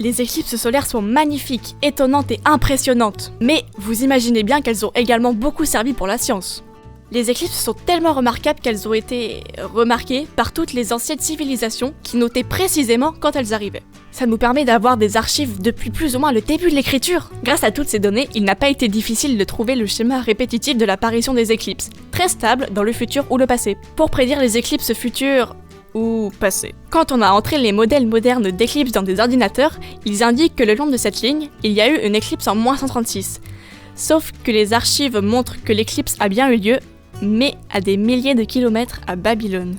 Les éclipses solaires sont magnifiques, étonnantes et impressionnantes. Mais vous imaginez bien qu'elles ont également beaucoup servi pour la science. Les éclipses sont tellement remarquables qu'elles ont été remarquées par toutes les anciennes civilisations qui notaient précisément quand elles arrivaient. Ça nous permet d'avoir des archives depuis plus ou moins le début de l'écriture. Grâce à toutes ces données, il n'a pas été difficile de trouver le schéma répétitif de l'apparition des éclipses, très stable dans le futur ou le passé, pour prédire les éclipses futures ou passées. Quand on a entré les modèles modernes d'éclipses dans des ordinateurs, ils indiquent que le long de cette ligne, il y a eu une éclipse en -136. Sauf que les archives montrent que l'éclipse a bien eu lieu, mais à des milliers de kilomètres à Babylone.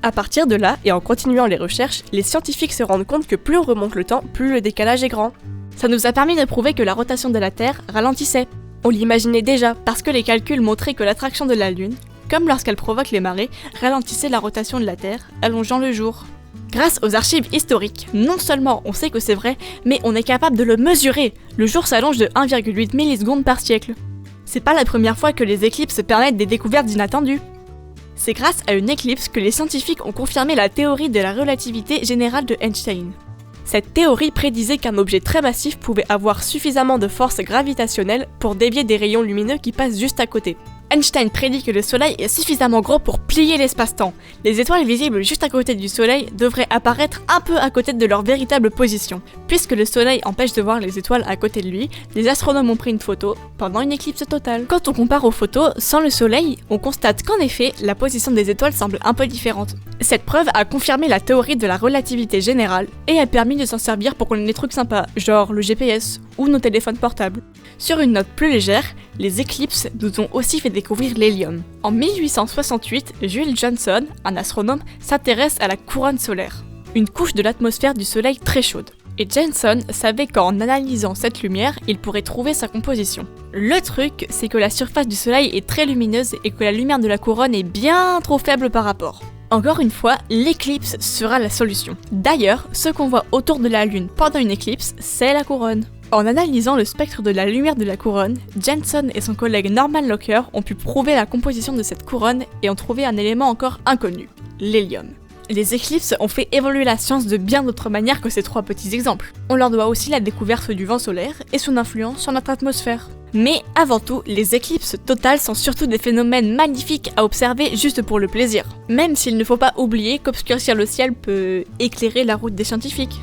À partir de là, et en continuant les recherches, les scientifiques se rendent compte que plus on remonte le temps, plus le décalage est grand. Ça nous a permis de prouver que la rotation de la Terre ralentissait. On l'imaginait déjà, parce que les calculs montraient que l'attraction de la Lune, comme lorsqu'elle provoque les marées, ralentissait la rotation de la Terre, allongeant le jour. Grâce aux archives historiques, non seulement on sait que c'est vrai, mais on est capable de le mesurer. Le jour s'allonge de 1,8 millisecondes par siècle. C'est pas la première fois que les éclipses permettent des découvertes inattendues. C'est grâce à une éclipse que les scientifiques ont confirmé la théorie de la relativité générale de Einstein. Cette théorie prédisait qu'un objet très massif pouvait avoir suffisamment de force gravitationnelle pour dévier des rayons lumineux qui passent juste à côté. Einstein prédit que le Soleil est suffisamment gros pour plier l'espace-temps. Les étoiles visibles juste à côté du Soleil devraient apparaître un peu à côté de leur véritable position. Puisque le Soleil empêche de voir les étoiles à côté de lui, les astronomes ont pris une photo pendant une éclipse totale. Quand on compare aux photos sans le Soleil, on constate qu'en effet, la position des étoiles semble un peu différente. Cette preuve a confirmé la théorie de la relativité générale et a permis de s'en servir pour connaître des trucs sympas, genre le GPS ou nos téléphones portables. Sur une note plus légère, les éclipses nous ont aussi fait découvrir l'hélium. En 1868, Jules Johnson, un astronome, s'intéresse à la couronne solaire, une couche de l'atmosphère du Soleil très chaude. Et Johnson savait qu'en analysant cette lumière, il pourrait trouver sa composition. Le truc, c'est que la surface du Soleil est très lumineuse et que la lumière de la couronne est bien trop faible par rapport. Encore une fois, l'éclipse sera la solution. D'ailleurs, ce qu'on voit autour de la Lune pendant une éclipse, c'est la couronne. En analysant le spectre de la lumière de la couronne, Johnson et son collègue Norman Lockyer ont pu prouver la composition de cette couronne et ont trouvé un élément encore inconnu, l'hélium. Les éclipses ont fait évoluer la science de bien d'autres manières que ces trois petits exemples. On leur doit aussi la découverte du vent solaire et son influence sur notre atmosphère. Mais avant tout, les éclipses totales sont surtout des phénomènes magnifiques à observer juste pour le plaisir. Même s'il ne faut pas oublier qu'obscurcir le ciel peut éclairer la route des scientifiques.